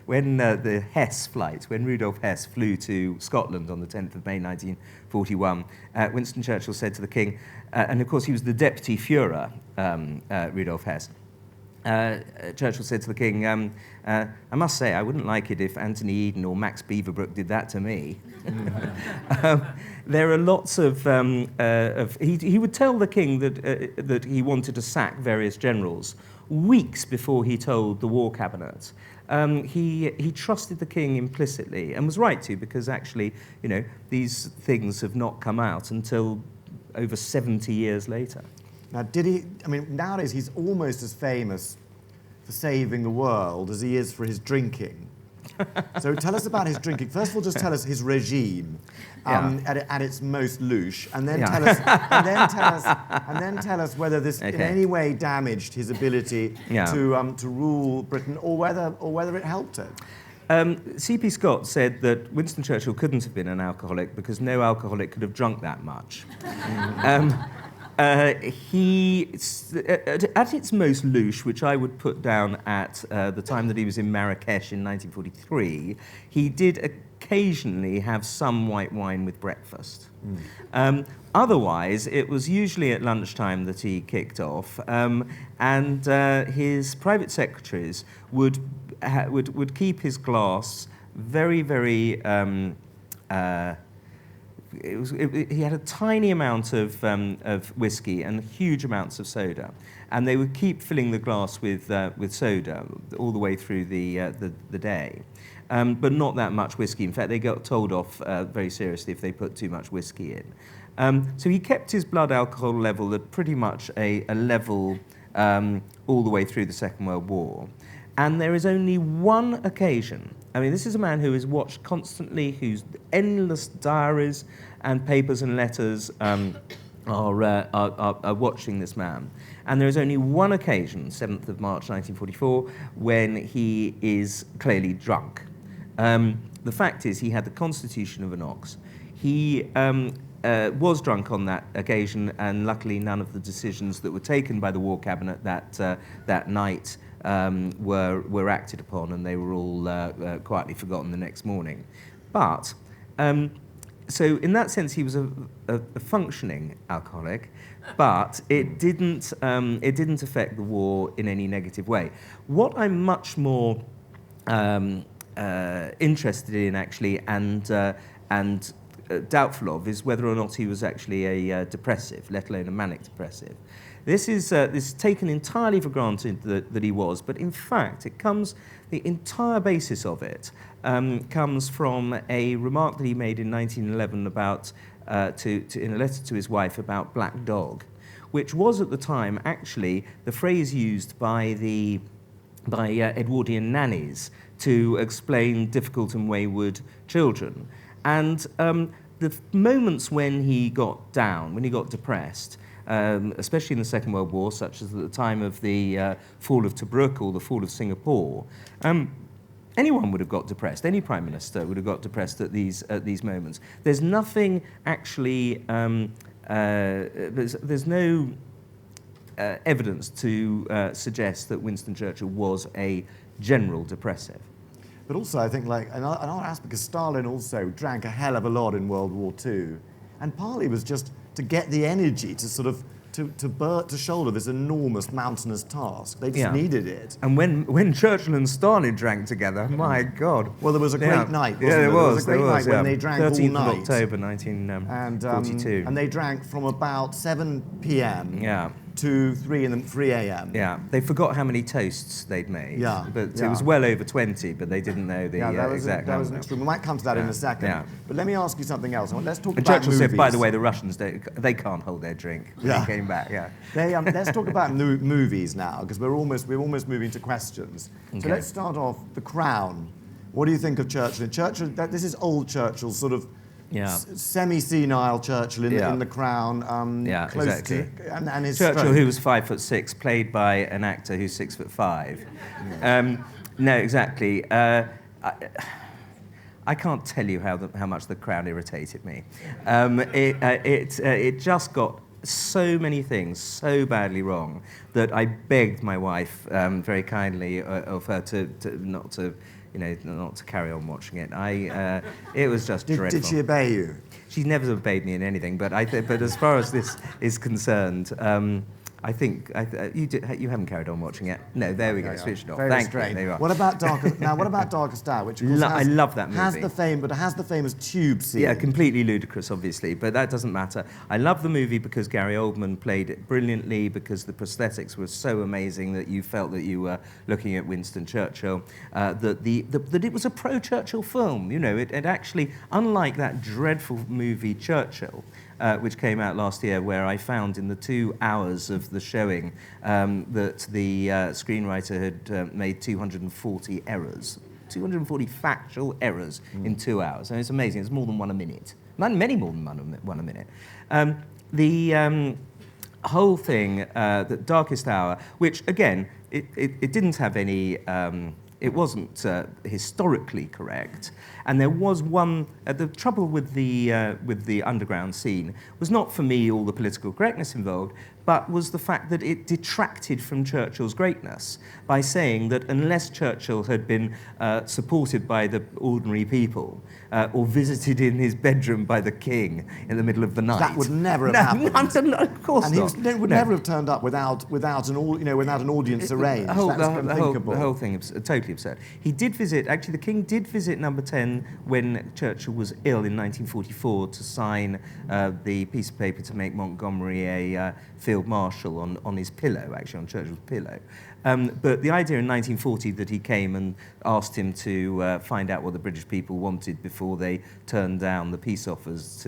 When the Hess flight, when Rudolf Hess flew to Scotland on the 10th of May 1941, Winston Churchill said to the king, and of course he was the deputy Führer, Rudolf Hess. Churchill said to the king, I must say I wouldn't like it if Anthony Eden or Max Beaverbrook did that to me. There are lots of he would tell the king that he wanted to sack various generals weeks before he told the war cabinet. He trusted the king implicitly, and was right to, because actually, you know, these things have not come out until over 70 years later. Now, nowadays he's almost as famous for saving the world as he is for his drinking. So tell us about his drinking. First of all, just tell us his regime at its most louche, and then tell us whether this in any way damaged his ability to rule Britain, or whether it helped it. C.P. Scott said that Winston Churchill couldn't have been an alcoholic because no alcoholic could have drunk that much. He, at its most louche, which I would put down at the time that he was in Marrakesh in 1943, he did occasionally have some white wine with breakfast. Otherwise, it was usually at lunchtime that he kicked off, and his private secretaries would keep his glass very, very. He had a tiny amount of whiskey and huge amounts of soda, and they would keep filling the glass with soda all the way through the day, but not that much whiskey. In fact, they got told off very seriously if they put too much whiskey in. So he kept his blood alcohol level at pretty much a level all the way through the Second World War. And there is only one occasion. I mean, this is a man who is watched constantly, whose endless diaries and papers and letters are watching this man. And there is only one occasion, 7th of March 1944, when he is clearly drunk. The fact is, he had the constitution of an ox. He was drunk on that occasion, and luckily none of the decisions that were taken by the War Cabinet that night were acted upon, and they were all quietly forgotten the next morning. But so in that sense, he was a functioning alcoholic, but it didn't affect the war in any negative way. What I'm much more interested in, actually, and doubtful of, is whether or not he was actually a depressive, let alone a manic depressive. This is taken entirely for granted that he was, but in fact, the entire basis of it comes from a remark that he made in 1911 about, in a letter to his wife about Black Dog, which was at the time actually the phrase used by Edwardian nannies to explain difficult and wayward children. And the moments when he got down, when he got depressed, especially in the Second World War, such as at the time of the fall of Tobruk or the fall of Singapore, anyone would have got depressed. Any prime minister would have got depressed at these moments. There's nothing actually. There's no evidence to suggest that Winston Churchill was a general depressive. But also, I think, like, another aspect, because Stalin also drank a hell of a lot in World War II, and partly was just to get the energy to sort of to shoulder this enormous mountainous task. They just needed it. And when Churchill and Stalin drank together, my God. Well, there was a great night, wasn't there? There was a great night when they drank all 13th night. of October 1942. And they drank from about 7 p.m. Yeah. to 3 a.m. Yeah, they forgot how many toasts they'd made. Yeah, but it was well over 20, but they didn't know the exact number. That was extreme. We might come to that in a second. Yeah. But let me ask you something else. Let's talk and about Churchill movies. said, by the way, the Russians they can't hold their drink when they came back. Yeah. Let's talk about movies now, because we're almost moving to questions. Okay. So let's start off. The Crown. What do you think of Churchill? This is old Churchill, sort of semi-senile Churchill in The Crown. Close exactly. to, and his Churchill, stroke. who was 5'6", played by an actor who's 6'5". No, exactly. I can't tell you how much The Crown irritated me. It just got so many things so badly wrong that I begged my wife very kindly of her to not to carry on watching it. It was just dreadful. Did she obey you? She's never obeyed me in anything, but as far as this is concerned, I think you haven't carried on watching it. No, there we go. Switched off. Very Thank strange. you. There you are. What about Darkest Hour? Which of course I love that movie. Has the famous tube scene. Yeah, completely ludicrous, obviously, but that doesn't matter. I love the movie because Gary Oldman played it brilliantly, because the prosthetics were so amazing that you felt that you were looking at Winston Churchill. That it was a pro-Churchill film. You know, it actually, unlike that dreadful movie Churchill, which came out last year, where I found in the 2 hours of the showing that the screenwriter had made 240 errors. 240 factual errors in 2 hours. And it's amazing. It's more than one a minute. Many more than one a minute. The whole thing, the Darkest Hour, which, again, it didn't have any historically correct. And there was one. The trouble with the underground scene was not for me all the political correctness involved, but was the fact that it detracted from Churchill's greatness by saying that unless Churchill had been supported by the ordinary people or visited in his bedroom by the king in the middle of the night, that would never have happened. No, of course and not. he would never have turned up without an audience arranged. That's unthinkable. The whole thing is totally absurd. He did visit. Actually, the king did visit Number 10 when Churchill was ill in 1944 to sign the piece of paper to make Montgomery a field marshal on his pillow, actually on Churchill's pillow. But the idea in 1940 that he came and asked him to find out what the British people wanted before they turned down the peace offers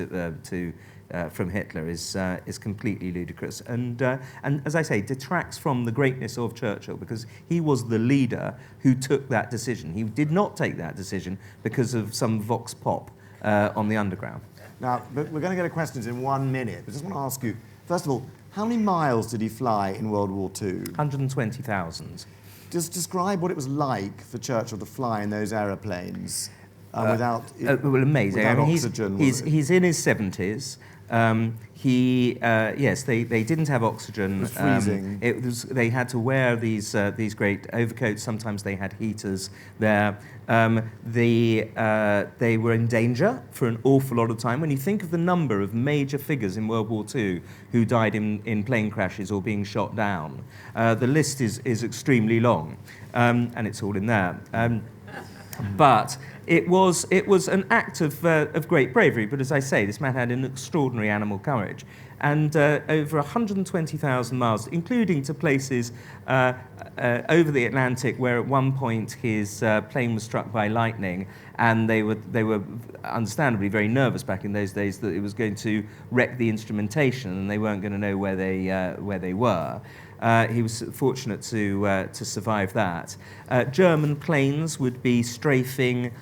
from Hitler is completely ludicrous, and as I say, detracts from the greatness of Churchill, because he was the leader who took that decision. He did not take that decision because of some vox pop on the underground. Now, but we're going to get to questions in 1 minute. I just want to ask you, first of all, how many miles did he fly in World War II? 120,000. Just describe what it was like for Churchill to fly in those aeroplanes without amazing. Without oxygen. He's in his 70s. They didn't have oxygen. It was freezing. They had to wear these great overcoats. Sometimes they had heaters there. They were in danger for an awful lot of time. When you think of the number of major figures in World War II who died in plane crashes or being shot down, the list is extremely long, and it's all in there. But it was an act of great bravery. But as I say, this man had an extraordinary animal courage. And over 120,000 miles, including to places over the Atlantic where at one point his plane was struck by lightning, and they were understandably very nervous back in those days that it was going to wreck the instrumentation and they weren't going to know where they were. He was fortunate to survive that. German planes would be strafing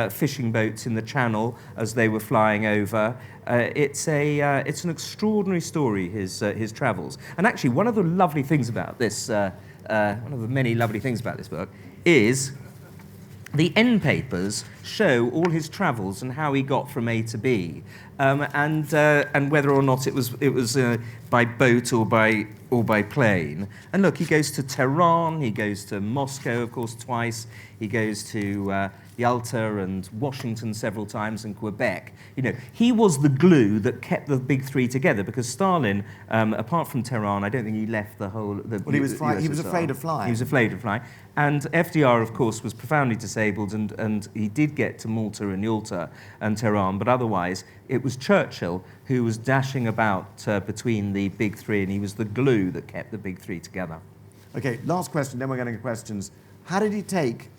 fishing boats in the Channel as they were flying over. It's an extraordinary story, his travels. And actually, one of the lovely things about this, one of the many lovely things about this book, is the end papers show all his travels and how he got from A to B, and whether or not it was by boat or by plane. And look, he goes to Tehran, he goes to Moscow, of course, twice. He goes to Yalta and Washington several times, and Quebec. You know, he was the glue that kept the big three together, because Stalin, apart from Tehran, I don't think he left the whole. He was afraid of flying. He was afraid of flying. And FDR, of course, was profoundly disabled, and he did get to Malta and Yalta and Tehran, but otherwise it was Churchill who was dashing about between the big three, and he was the glue that kept the big three together. Okay, last question, then we're going to get questions. How did he take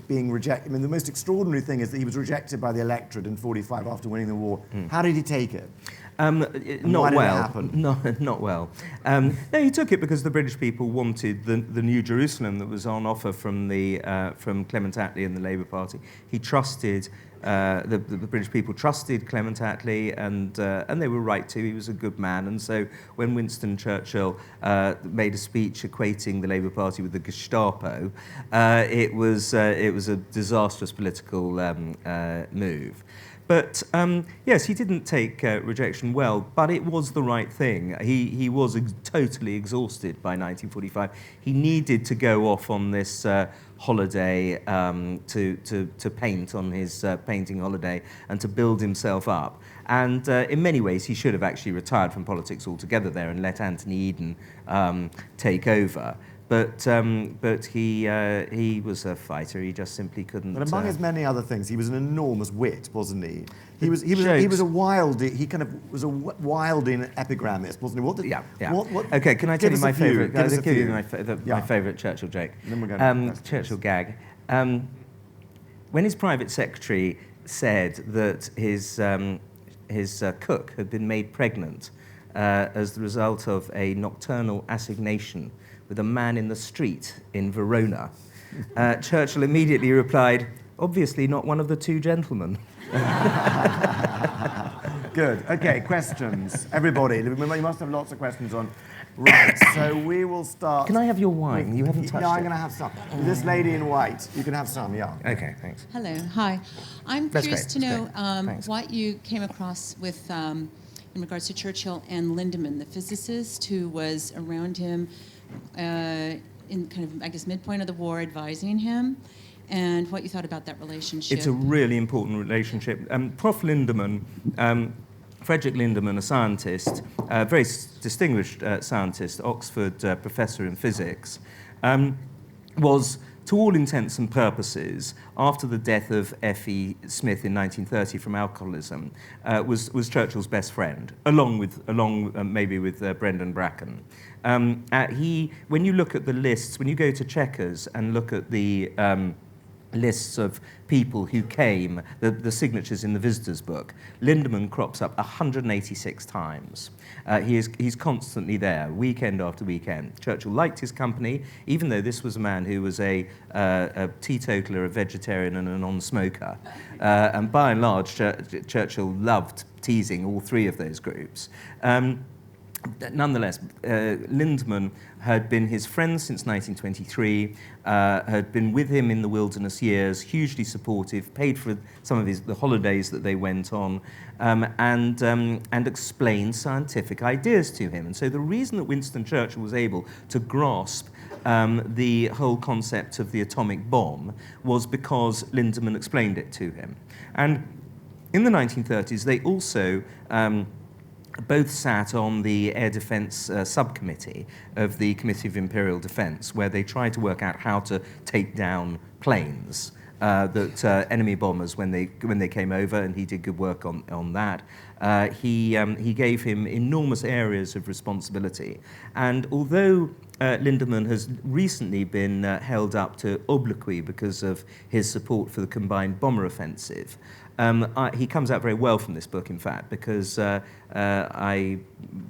being rejected? I mean, the most extraordinary thing is that he was rejected by the electorate in 1945 after winning the war. How did he take it? Not well. No, not well. No, he took it because the British people wanted the New Jerusalem that was on offer from Clement Attlee and the Labour Party. He trusted. The British people trusted Clement Attlee, and they were right to. He was a good man, and so when Winston Churchill made a speech equating the Labour Party with the Gestapo, it was a disastrous political move. But yes, he didn't take rejection well, but it was the right thing. He was totally exhausted by 1945. He needed to go off on this holiday to paint on his painting holiday and to build himself up. And in many ways, he should have actually retired from politics altogether there and let Anthony Eden take over. But he was a fighter. He just simply couldn't. But among his many other things, he was an enormous wit, wasn't he? He was a wild. He kind of was a wild in epigrammist, wasn't he? Okay, can I tell you my favourite? Give us a few. My favourite Churchill joke. Then we're going to Churchill gag. When his private secretary said that his cook had been made pregnant as the result of a nocturnal assignation with a man in the street in Verona, Churchill immediately replied, "Obviously not one of the two gentlemen." Good. Okay, questions. Everybody, you must have lots of questions on Right, so we will start... Can I have your wine? You haven't touched it. No, I'm going to have some. This lady in white, you can have some, yeah. Okay, thanks. Hello, hi. I'm That's curious great, to that's know great. what you came across with in regards to Churchill and Lindemann, the physicist who was around him in kind of, I guess, midpoint of the war, advising him, and what you thought about that relationship. It's a really important relationship. Prof. Lindemann, Frederick Lindemann, a scientist, a very distinguished scientist, Oxford professor in physics, was, to all intents and purposes, after the death of F.E. Smith in 1930 from alcoholism, was Churchill's best friend, along maybe with Brendan Bracken. When you look at the lists, when you go to Chequers and look at the lists of people who came, the signatures in the visitors book, Lindemann crops up 186 times. He's constantly there, weekend after weekend. Churchill liked his company, even though this was a man who was a teetotaler, a vegetarian and a non-smoker. And by and large, Churchill loved teasing all three of those groups. Nonetheless, Lindemann had been his friend since 1923, had been with him in the wilderness years, hugely supportive, paid for some of the holidays that they went on, and explained scientific ideas to him. And so the reason that Winston Churchill was able to grasp the whole concept of the atomic bomb was because Lindemann explained it to him. And in the 1930s, they also both sat on the Air Defence Subcommittee of the Committee of Imperial Defence, where they tried to work out how to take down planes, enemy bombers when they came over, and he did good work on that. He gave him enormous areas of responsibility, and although Lindemann has recently been held up to obloquy because of his support for the combined bomber offensive, he comes out very well from this book, in fact, because I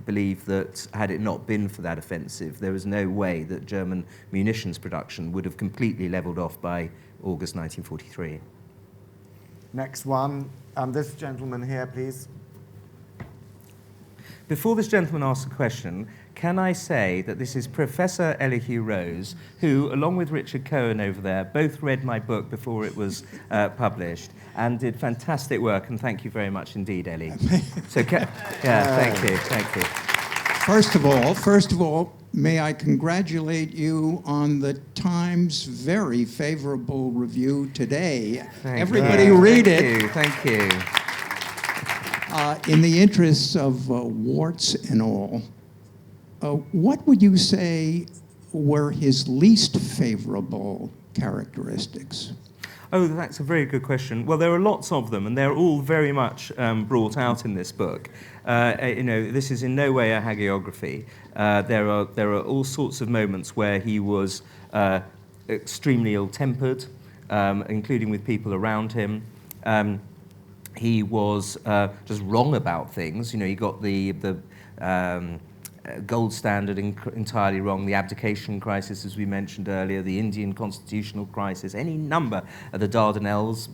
believe that had it not been for that offensive, there was no way that German munitions production would have completely levelled off by August 1943. Next one. This gentleman here, please. Before this gentleman asks a question, can I say that this is Professor Elihu Rose, who, along with Richard Cohen over there, both read my book before it was published and did fantastic work, and thank you very much indeed, Ellie. So, thank you. First of all, may I congratulate you on the Times' very favorable review today. Everybody read it. Thank you. In the interests of warts and all, what would you say were his least favorable characteristics? Oh, that's a very good question. Well, there are lots of them, and they're all very much brought out in this book. This is in no way a hagiography. There are all sorts of moments where he was extremely ill-tempered, including with people around him. He was just wrong about things. You know, he got the gold standard entirely wrong, the abdication crisis, as we mentioned earlier, the Indian constitutional crisis, any number of the Dardanelles,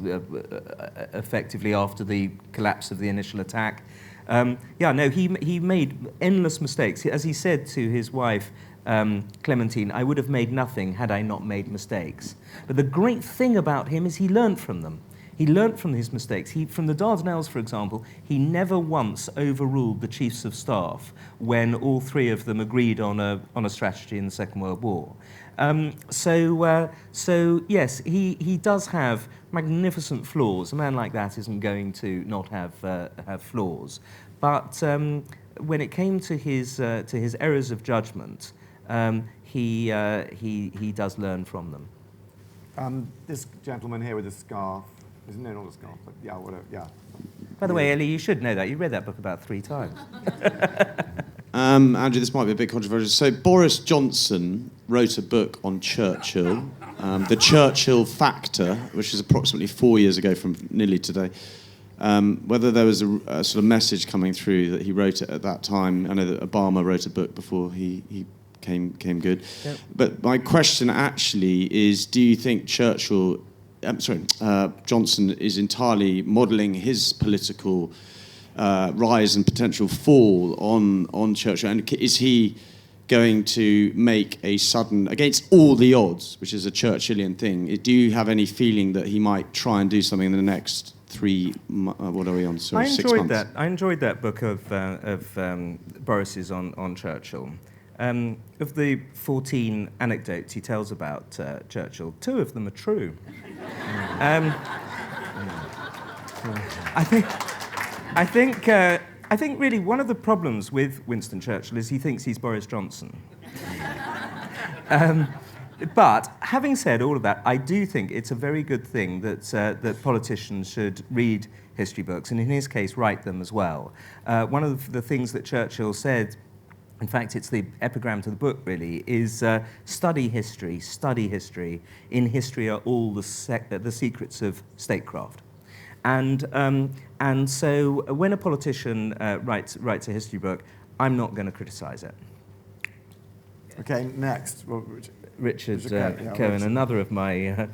effectively after the collapse of the initial attack. He made endless mistakes. As he said to his wife, Clementine, I would have made nothing had I not made mistakes. But the great thing about him is he learned from them. He learnt from his mistakes. From the Dardanelles, for example, he never once overruled the chiefs of staff when all three of them agreed on a strategy in the Second World War. Yes, he does have magnificent flaws. A man like that isn't going to not have flaws. But when it came to his errors of judgment, he does learn from them. This gentleman here with a scarf. Isn't it not a scarf? But yeah, whatever. Yeah. By the way, Ellie, you should know that. You read that book about 3 times. Andrew, this might be a bit controversial. So Boris Johnson wrote a book on Churchill, The Churchill Factor, which is approximately 4 years ago from nearly today. Whether there was a sort of message coming through that he wrote it at that time. I know that Obama wrote a book before he came good. Yep. But my question actually is, do you think Johnson is entirely modelling his political rise and potential fall on Churchill, and is he going to make a sudden, against all the odds, which is a Churchillian thing, do you have any feeling that he might try and do something in the next 3 what are we on? Sorry, 6 months? I enjoyed that book of Boris's on Churchill. Of the 14 anecdotes he tells about Churchill, 2 of them are true. I think really one of the problems with Winston Churchill is he thinks he's Boris Johnson. But having said all of that, I do think it's a very good thing that politicians should read history books, and in his case, write them as well. One of the things that Churchill said, in fact, it's the epigram to the book, really, is study history. In history are all the secrets of statecraft. And so when a politician writes a history book, I'm not going to criticise it. Okay, next. Well, Richard Cohen, another of my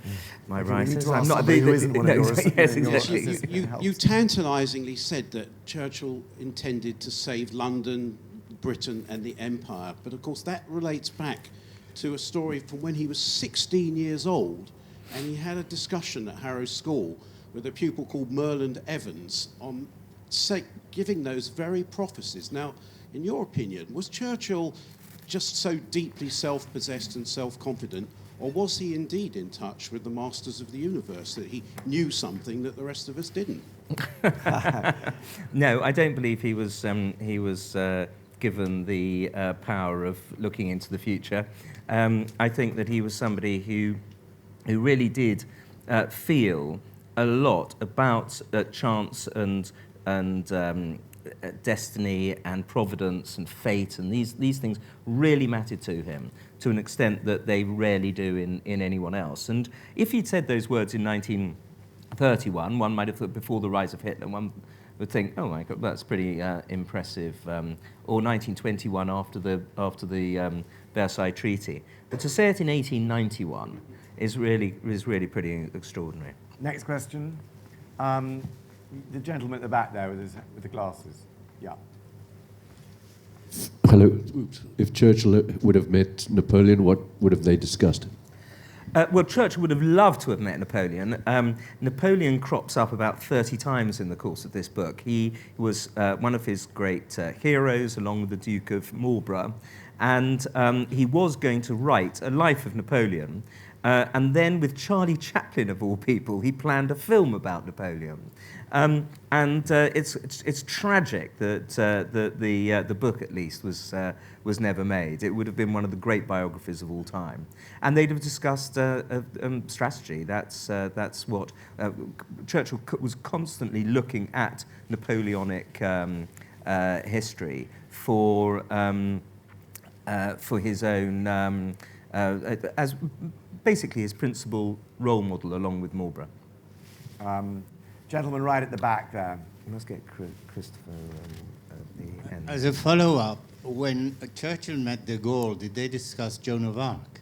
writers. I'm not who isn't one of yours. Yes, exactly. You tantalisingly said that Churchill intended to save London, Britain and the Empire, but of course that relates back to a story from when he was 16 years old, and he had a discussion at Harrow School with a pupil called Merland Evans on giving those very prophecies. Now, in your opinion, was Churchill just so deeply self-possessed and self-confident, or was he indeed in touch with the masters of the universe, that he knew something that the rest of us didn't? No, I don't believe he was given the power of looking into the future. I think that he was somebody who really did feel a lot about chance and destiny and providence and fate, and these things really mattered to him to an extent that they rarely do in anyone else. And if he'd said those words in 1931, one might have thought before the rise of Hitler, one would think, oh my God, that's pretty impressive. Or 1921 after the Versailles Treaty. But to say it in 1891 is really pretty extraordinary. Next question. The gentleman at the back there with the glasses. Yeah. Hello. If Churchill would have met Napoleon, what would have they discussed? Well, Churchill would have loved to have met Napoleon. Napoleon crops up about 30 times in the course of this book. He was one of his great heroes, along with the Duke of Marlborough, and he was going to write a life of Napoleon. And then with Charlie Chaplin, of all people, he planned a film about Napoleon. It's tragic that the book, at least, was never made. It would have been one of the great biographies of all time. And they'd have discussed strategy. That's what Churchill was constantly looking at Napoleonic history for his own as basically his principal role model, along with Marlborough. Gentleman right at the back there. You must get Christopher at the end. As a follow-up, when Churchill met de Gaulle, did they discuss Joan of Arc?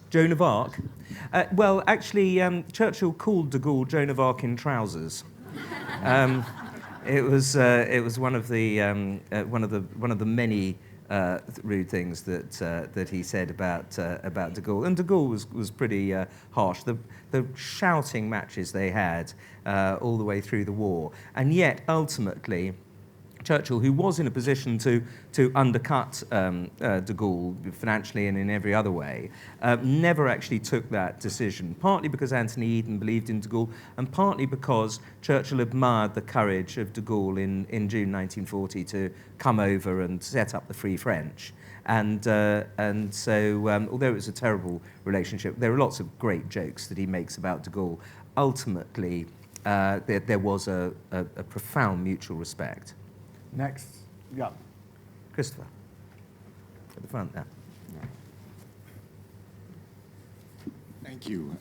Joan of Arc? Well, actually, Churchill called de Gaulle Joan of Arc in trousers. It was one of the many rude things that he said about de Gaulle, and de Gaulle was pretty harsh. The shouting matches they had all the way through the war, and yet ultimately, Churchill, who was in a position to undercut de Gaulle financially and in every other way, never actually took that decision, partly because Anthony Eden believed in de Gaulle, and partly because Churchill admired the courage of de Gaulle in June 1940 to come over and set up the Free French. And so, although it was a terrible relationship, there are lots of great jokes that he makes about de Gaulle. Ultimately, there was a profound mutual respect. Next. Yeah. Christopher, at the front there. Thank you.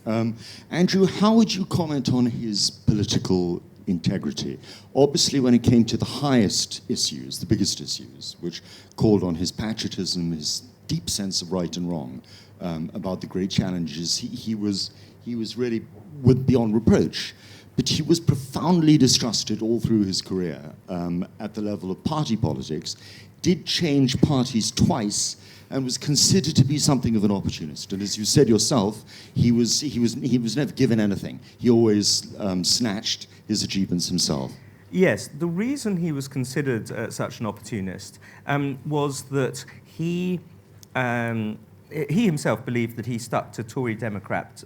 Andrew, how would you comment on his political integrity? Obviously, when it came to the highest issues, the biggest issues, which called on his patriotism, his deep sense of right and wrong, about the great challenges, he was really beyond reproach. but he was profoundly distrusted all through his career at the level of party politics, did change parties twice, and was considered to be something of an opportunist. And as you said yourself, he was never given anything. He always snatched his achievements himself. Yes, the reason he was considered such an opportunist was that he himself believed that he stuck to Tory Democrat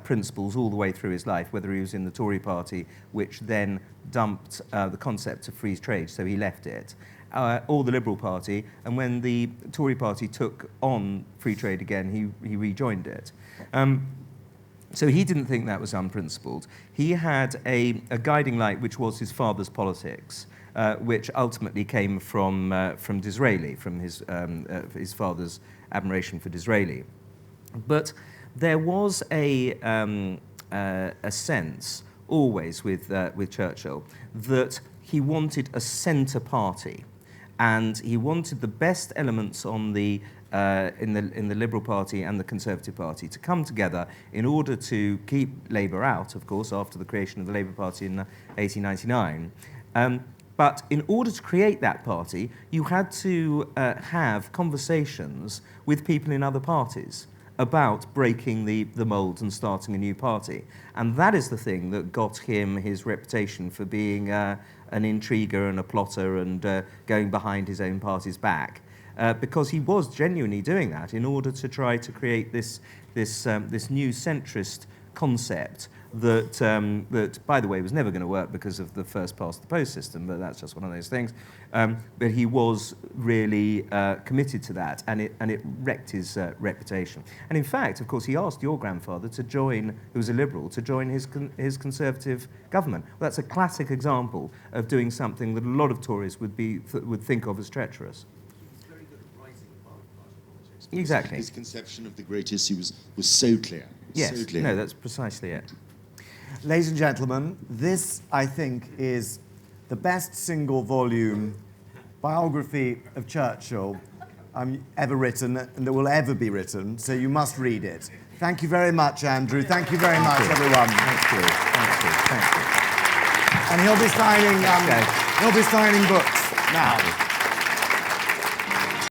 principles all the way through his life, whether he was in the Tory party, which then dumped the concept of free trade, so he left it, or the Liberal Party, and when the Tory party took on free trade again, he rejoined it. So he didn't think that was unprincipled. He had a guiding light, which was his father's politics, which ultimately came from Disraeli, from his father's admiration for Disraeli. But there was a sense always with Churchill that he wanted a centre party, and he wanted the best elements on the in the Liberal Party and the Conservative Party to come together in order to keep Labour out, of course, after the creation of the Labour Party in 1899. But in order to create that party, you had to have conversations with people in other parties about breaking the mould and starting a new party. And that is the thing that got him his reputation for being an intriguer and a plotter and going behind his own party's back. Because he was genuinely doing that in order to try to create this new centrist concept that, by the way, was never going to work because of the first past the post system, but that's just one of those things. But he was really committed to that, and it wrecked his reputation. And in fact, of course, he asked your grandfather to join, who was a Liberal, to join his Conservative government. Well, that's a classic example of doing something that a lot of Tories would think of as treacherous. Exactly. His conception of the great issue was so clear. Yes, so clear. no, that's precisely it. Ladies and gentlemen, this, I think, is the best single-volume biography of Churchill ever written and that will ever be written, so you must read it. Thank you very much, Andrew. Thank you very much, everyone. Thank you. And he'll be signing books now.